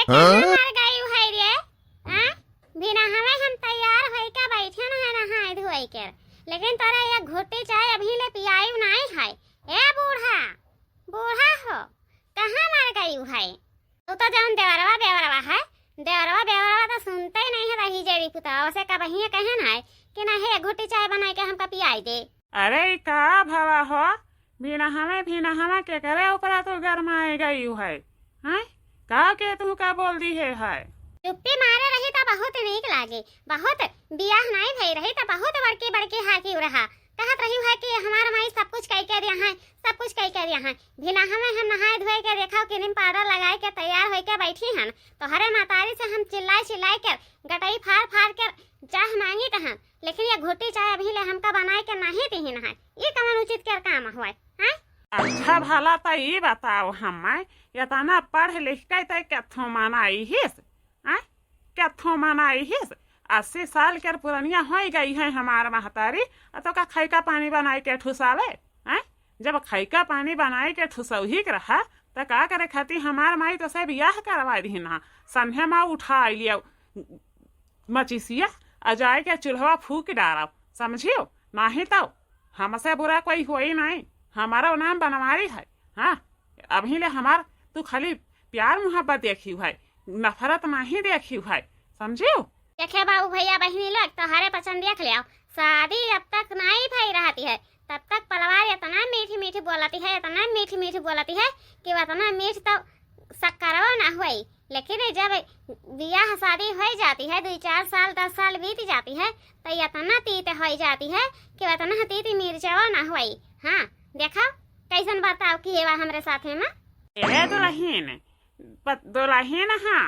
कहाँ मर गई है रे? हाँ? बिना हमें हम तैयार होई के बैठे न है नहाए धोई के, लेकिन तोरा ये घोटी चाय अभी ले पियाई नहीं है। ए बूढ़ा, बूढ़ा हो, कहाँ मर गई है? तू तो जान देवरवा देवरवा है, देवरवा देवरवा तो सुनते ही नहीं है। रही जेरी पुताओ से का बहिया कहन है कि नहीं घोटी चाय बनाई के हमका पियाई दे। अरे का भवा हो, बिना हमें के करे ऊपर तो गरमाए गई है। हैं का के तू का बोल दी है? चुप्पी मारे रही तो बहुत नीक लागे, बहुत बियाह नहीं भई रही तो बहुत बड़की बड़की हाकी रहा कहत रही है कि हमार माई सब कुछ कह के दिया है, सब कुछ कह के दिया है। बिना हमें हम नहाए धोए के देखा क्रीम पाउडर लगाए के तैयार होके के बैठी हन तो हरे मातारी से हम चिल्लाई चिल्लाई कर गटई फाड़ फाड़ कर चाह मांगी कहन, लेकिन ये घोटी चाय अभी ले हमका बनाए के नहीं दी है। ये कमन उचित कर काम हुआ है? अच्छा भला तो ये बताओ हमें इतना पढ़ लिख के तो कथो मनाई हिस? कथो मनाई हिस? 80 साल के पुरानिया हो गई है हमार महतारी, तो का खैका पानी बनाए के ठुसावे? जब खैका पानी बनाए के ठुसौही के रहा तो का करे खाती हमार माई तो सब बियाह करवा दी ना। संध्या माँ उठा लिया मचिसिया अजाए के चूल्हा फूक डालो, समझियो? नहीं तो हमसे बुरा कोई हुई नहीं, हमारा नाम बनवारी है। हाँ, अभी ले हमार तू खाली प्यार मोहब्बत देखी है, नफरत नहीं देखी है, समझियो? देखे बाबू भैया बहनी लोग तो हरे पसंद देख लिया। शादी जब तक नहीं भई रहती है तब तक परिवार इतना मीठी मीठी बोलती है, इतना मीठी मीठी बोलती है कि इतना मीठ तो शक्करवा ना हुई। लेकिन जब बियाह शादी हो जाती है 2-4 साल 10 साल बीत जाती है तो इतना तीत हो जाती है कि इतना तीत मिर्चवा ना हुई। हाँ देखा कैसन बताओ कि ये हमरे साथे में दुल्हन हाँ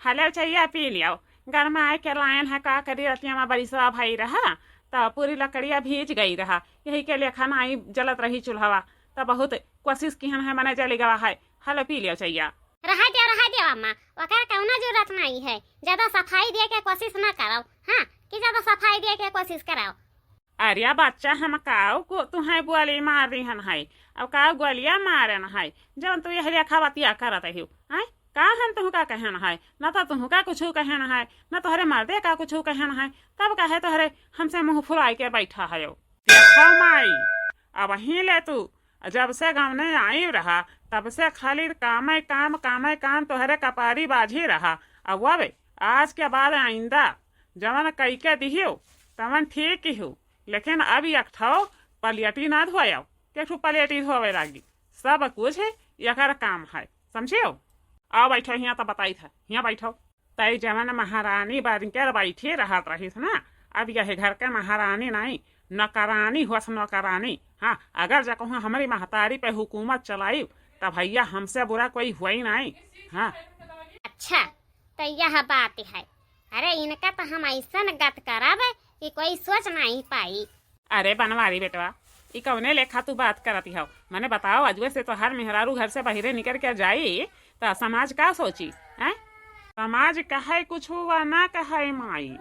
हले चाहिए पी लिया गरमा आए के लायन है का करी रतिया में बरिसवा भाई रहा तो पूरी लकड़िया भीज गई रहा, यही के लिए खाना आई जलत रही चूल्हा तो बहुत कोशिश की है मैंने जली गवा है। हलो पी लिया चाहिए। रहा दियो अम्मा, वकर कौना जरूरत नहीं है। ज्यादा सफाई दे के कोशिश न करो। हाँ कि ज्यादा सफाई दे के कोशिश कराओ। अरे बच्चा हम काऊ को तुम्हें बुआली मार रही है, अब काऊ गोलिया मारन है जब तू यह रेखा बतिया करत है। का हम तुह का कहन है, न तो तुह का कुछ कहन है, न तोहरे मर्दे का कुछ कहन है, तब कहे तोहरे हमसे मुंह फुलाई के बैठा है। देखो माई, अब ही ले तू जब से गाँव नहीं आई रहा तब से खाली काम तोहरे कपारी बाजी रहा। अब अब आज के बाद आइंदा जवन कई के दिहियो तवन ठीक ही हो, लेकिन अब एकठो पलेटी ना धोयो, केठू पलेटी धोवे लगी। सब कुछ यकर काम है, समझियो? आओ बैठो यहाँ तो बताई था, यहाँ बैठो। तई जवन महारानी बनकर बैठी रहत रहीस ना, अब यह घर के महारानी नहीं नौकरानी हुआ नौकरानी। हाँ, अगर जब हमारी महतारी पे हुकूमत चलाई तो भैया हमसे बुरा कोई हुआ ही नहीं। हाँ अच्छा तो यह बात है। अरे इनका तो हम ऐसा गत करावे कि कोई सोच नहीं पाई। अरे बनवारी बेटवा, ई कौने लेखा तू बात करती हो? मैंने बताओ अजवे से तो हर मेहरारू घर से बाहरे निकल के जाई तो समाज का सोची है? समाज कहे कुछ हुआ ना कहे माई,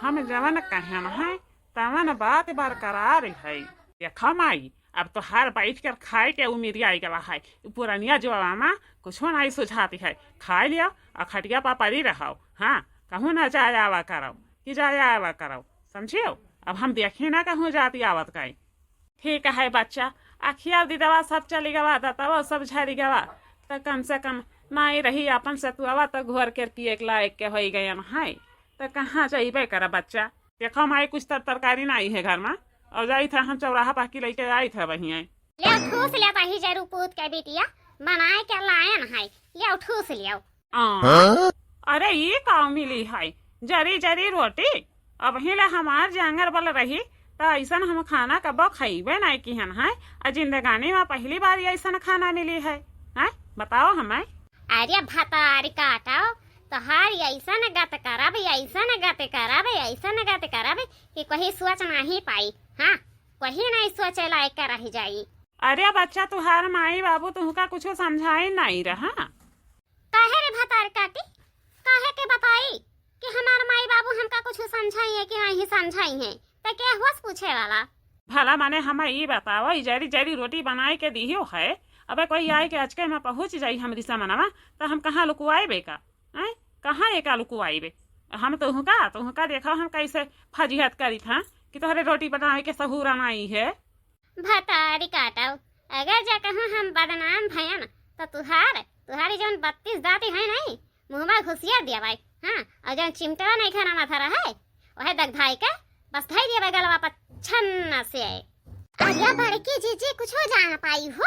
हम जवन कहन है तवन बात बरकरार है। देखो माई, अब तो हर बैठ कर खाए के उम्मीद आई गवा है। पुरानिया जो आमा कुछ नहीं सुझाती है, खा लिया और खटिया पा पड़ी रहो। हाँ, कहूँ ना जाए आवा करो कि जाए आवा करो, समझियो? अब हम देखे ना कहूँ जाती आवत कहीं। ठीक है बच्चा, अखिया दीदवा सब चली गवा दतवा सब झरी गवा तो कम से कम नहीं रही अपन से तू आवा तो घर के पिए के लायक के हो गए है तो कहाँ जाइबे करा बच्चा। देखो माई कुछ तरकारी नहीं है घर में, और जाई था हम चौराहा पाकी लेके आई था वही ले ठूस ले ही जरू पूत के बिटिया बनाए के लायन है, ले ठूस लियो। अरे ये काऊ मिली है जरी जरी रोटी, अब हिले हमार जांगर बल रही तो ऐसा हम खाना कब खाइबे नहीं की है। जिंदगानी में पहली बार ऐसा खाना मिली है। बताओ हमें। अरे भतारी काटाओ तो हर ऐसा गत करब ऐसा गत करब ऐसा गत करब कि कोई सोच नहीं पाई। हाँ, कोई नहीं सोचे लायक कर रही जाई। अरे बच्चा तुहार माई बाबू तुहका कुछ समझाई नहीं रहा? काहे रे भतारी काटी, काहे के बताई कि हमार माई बाबू हमका कुछ समझाई है कि नहीं समझाई है? तो क्या हुआ पूछे वाला? भला माने हमें ये बताओ, जरी जरी रोटी बनाए के दिहियो है, अबे कोई आए के अचके में पहुंच जाई हमारी सामना तो हम कहाँ लुकुआए बेका? कहाँ एक आलू को आई बे। हम तुहका देखा हम कैसे फजीहत करी था कि तोहरे रोटी बनावे के सहूरा नहीं है। भतारी काटाओ, अगर जा कहूँ हम बदनाम भैया न तो तुहारी जौन 32 दाती है नहीं मुँह में घुसिया दिया भाई। हाँ, और जौन चिमटा नहीं खाना माथा रहा है वह दग धाई का बस धाई दिया भाई गलवा पर छन्ना से। अरे बड़की जीजी कुछ हो जान पाई हो?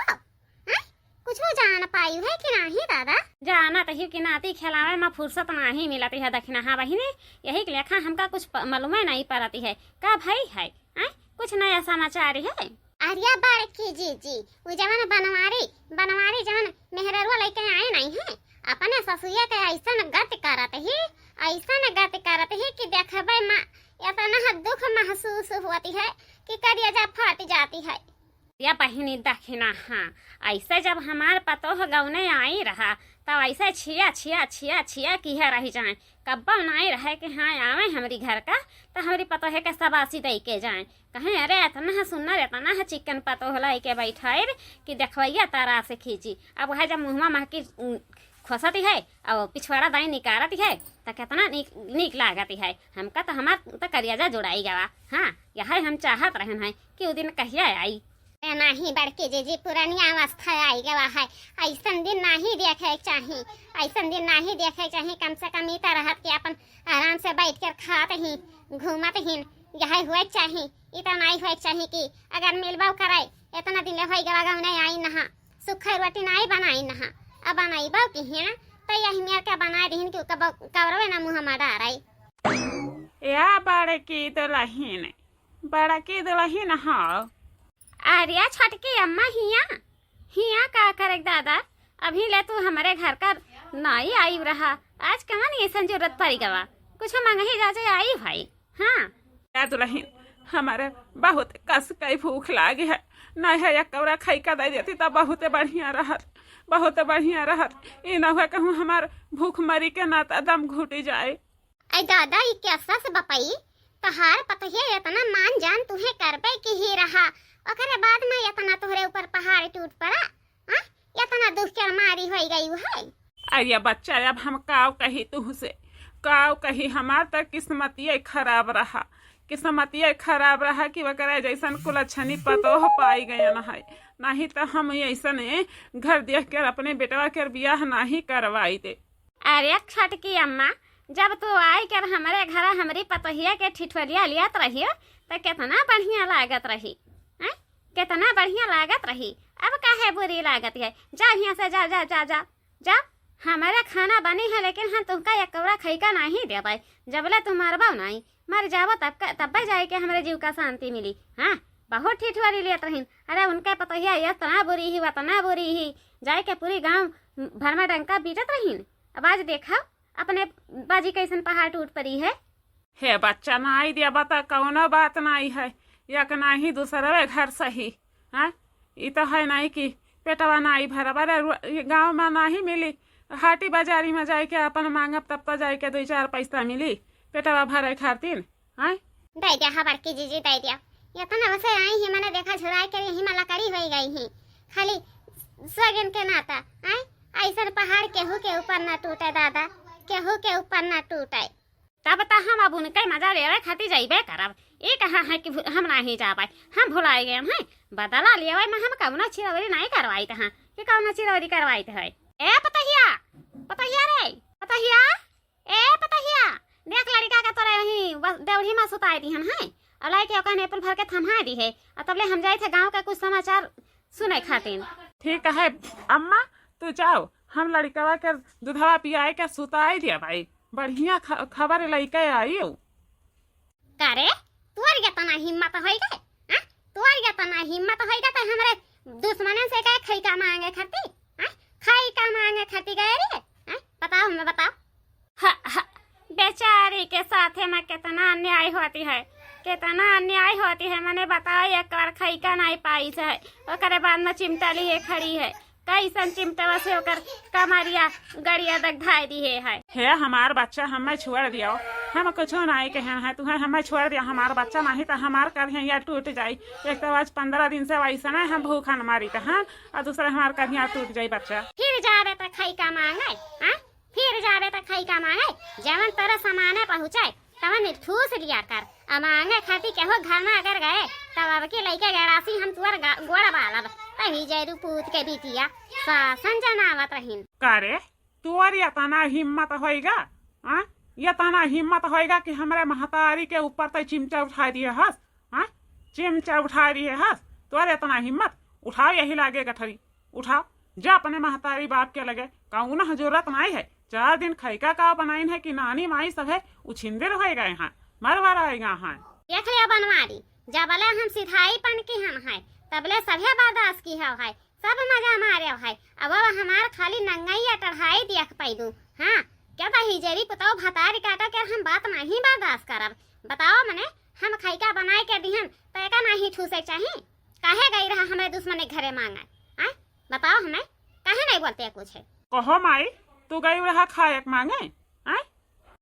कुछ हो जान पाई है कि नहीं दादा? जाना तही कि नाती खिलावे में फुर्सत नहीं मिलती है दखना। हाँ बहिनी, यही लेखा हमका कुछ मालूम नहीं पड़ती है का भाई है। कुछ नया समाचार है? अरे बड़की जीजी वो जवन बनवारी जवन मेहरवा लेके आए नहीं है अपने ससुया के ऐसा गत करत है कि देखबे मां इतना दुख महसूस होती है कि करिया जा फट जाती है। या बहिनी दखना, हाँ ऐसे जब हमार पतोह गौने आई रहा तब ऐसे छिया किया रही जाए कब्बल नहीं रहे कि हाँ आवे हमारी घर का तो हमारी पतोह के सबासी दे के जाए कहें अरे इतना सुनर इतना चिकन पतोह लाई के बैठाए कि देखवैया तारा से खींची। अब वह जब मुँहमा महकी खोसती है और पिछवाड़ा दाई निकारती है तो कितना नीक लागती है हमका तो हमार तो करियाजा जुड़ाई गवा। हाँ यही हम चाहत रहन है कि वो दिन कहिया आई। नहीं बड़की जीजी पुरानी अवस्था आई गवा है, ऐसा दिन नहीं देखे चाहिए, कम से कम इतना रहत के अपन आराम से बैठ कर खात ही घूमत ही यही हुए चाहिए। इतना नहीं हुए चाहिए कि अगर मिलबाव कराए इतना दिन हो गवा गाँव नहीं आई नहा सुखा रोटी नहीं बनाई नहा अब बनाई बाव की है तो यही मेरे क्या बना रही कि कवरवे ना मुँह में डाराई या बड़ा की दुल्हन हाँ। अरे छटकी अम्मा हिया का करे दादा अभी ले तू हमारे घर का नहीं आई रहा आज कहाँ ऐसा जरूरत पड़ी गवा कुछ मंगही जाजे आई भाई। हाँ या दुल्हन हमारे बहुत कस कई भूख लागी है नहीं है एक कौरा खाई का दे देती तो बहुत बढ़िया रहत ये न हुआ कहूँ हमार भूख मरी के नाता दम घुटी जाए। अरे दादा ये कैसा से बपाई तहार पतहिया इतना मान जान तुम्हें करबे की ही रहा ओकरे बाद में इतना तोहरे ऊपर पहाड़ टूट पड़ा। इतना दुख के मारी हो गई है। अरे बच्चा अब हम काव कही तुहसे काव कही हमार तक किस्मतिये खराब रहा कि वकरा जैसन कुलच्छनी पतोह पाई गया नहीं तो हम ऐसा घर देख कर अपने बेटवा के बियाह नहीं करवाई दे। अरे छटकी अम्मा जब तू आई कर हमारे घर हमारी पतोहिया के ठिठुलिया लियात रही तो कितना बढ़िया लागत रही अब काहे बुरी लागत है। जा यहाँ से जा हमारा खाना बनी है लेकिन हम तुमका एक कौड़ा खाई का नहीं दे पाए जबले तुम मरबो नहीं मर जाबो तब जाए के हमारे जीव का शांति मिली। हाँ बहुत ठिठुली लियत रही। अरे उनके पतोहिया इतना बुरी ही जाए के पूरी गांव भर में डंका बीटत रही। अब आज देखा अपने बाजी कैसन पहाड़ टूट पड़ी है। हे बच्चा नहीं दिया बता कौनो बात नहीं है या नहीं दूसरे घर सही। हाँ ये तो है नहीं कि पेटवा नहीं भरा बरे गाँव में नहीं मिली हाटी बाजारी में जाए के अपन मांगब तब तो जाए के 2-4 पैसा मिली पेटवा भरे खातिर। हाँ दे दिया हबर की जीजी दे दिया इतना वैसे आई ही मैंने देखा झुराई कर यही मलाकड़ी हो गई ही खाली सगन के नाता। ऐसा पहाड़ केहू के ऊपर ना टूटे दादा केहू के ऊपर ना टूटे तब तो हम अब उनके मजा ले रहे खाती जाइबे करब। ये कहा है कि हम नहीं जा पाए हम भुलाए गए हैं बदला लिए हम कौना चिरवरी नहीं करवाई थे कि कौना चिरवरी करवाई थे। ए पतहिया देख लड़का का तोरा यही देवढ़ी में सुताई दी है और लाई के ओका नेपल भर के थमा दी है और तबले हम जाए थे गांव का कुछ समाचार सुने खातिर। ठीक है अम्मा तू जाओ हम लड़का के दूधवा पियाए के सुताई दिया भाई बढ़िया खबर लेके आई हो। करे तोर इतना हिम्मत होइगे तो हमरे दुश्मनन से का खाई का मांगे खाती गए रे। बताओ हमें बताओ। बेचारी के साथ में कितना अन्याय होती है मैंने बताया एक बार खाई का नहीं पाई से ओकरे बाद में चिमटा लिए खड़ी है कैसन चिमटवा से ओकर कमरिया गड़िया तक धाई दी है। हे हमार बच्चा हमें छोड़ दिया हम कुछ नहीं कहे हैं तुम्हें हमें छोड़ दिया हमार बच्चा नहीं तो हमार करिया टूट जाये। एक तो आज 15 दिन से वैसा नहीं हम भूखा न मारी तो हाँ और दूसरा हमार करिया टूट जाये बच्चा फिर जा रहे तो खाई का मांगे फिर जावे तो खाई का मांगे जवन तरह सामाने पहुँचाए तवन ठूस लिया कर अब मांगे खाती केहो घर में अगर गए तब अब के लइके गड़ासी हम तुअर गोड़ बालब तही जयरू पूत के बिटिया शासन जनावत रहीन करे तुअर या तना हिम्मत होएगा आ या तना हिम्मत होएगा कि हमारे महतारी के ऊपर तो चिमचा उठा दिए हस हाँ चिमचा उठा दिए हस तुअर इतना हिम्मत उठाओ यही लागे गठरी उठाओ जा अपने महतारी बाप के लगे कहूँ ना जरूरत नहीं है 4 दिन खैका का बनाइन है कि नानी माई सब है उछिंदे रहेगा यहाँ मरवा रहेगा यहाँ देख लिया बनवारी जबले हम सिधाई पन की हम है तबले सभे बर्दाश्त की है सब मजा मारे है अब हमार खाली नंगाई या टढ़ाई देख पैदू हाँ क्या हिजरी बताओ भतारी काटा कर हम बात नहीं बर्दाश्त करब बताओ मने हम खैका बनाए के दिहन तैका नहीं ठूसे चाहिए काहे गई रहा हमें दुश्मन के घरे मांगा बताओ हमें काहे नहीं बोलते कुछ कहो माई तू गई रहा खाए मांगे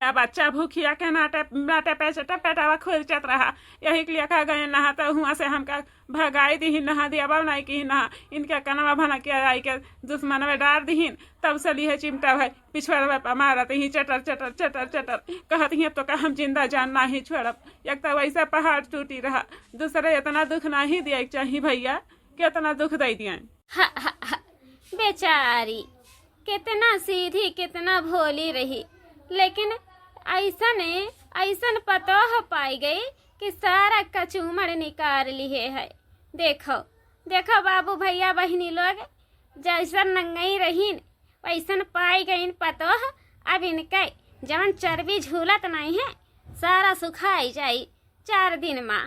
अब बच्चा भूखिया के नाटे पेचटे पेटावा खुलचत रहा यही के लिए कह गए नहाता हुआ से हमका भगाई दी नहा दिया बाब नहीं की नहा इनका कनवा भना के आई के दुश्मन में डाल दीन तब से लिए चिमटा भाई पिछड़ मारत ही चटर चटर चटर चटर कहत ही तो हम जिंदा जान ना ही छोड़ब एक तो वैसे पहाड़ टूटी रहा दूसरे इतना दुख ना ही दिया चाहिए भैया कितना दुख दे दिया बेचारी कितना सीधी कितना भोली रही लेकिन ऐसन पतो हो पाई गई कि सारा कचूमड़ निकाल लिए है। देखो देखो बाबू भैया बहनी लोग जैसन नंगई रहीन वैसन पाई गईन पतो अब इनके जवन चर्बी झूलत नहीं है सारा सुखाई जाई 4 दिन में।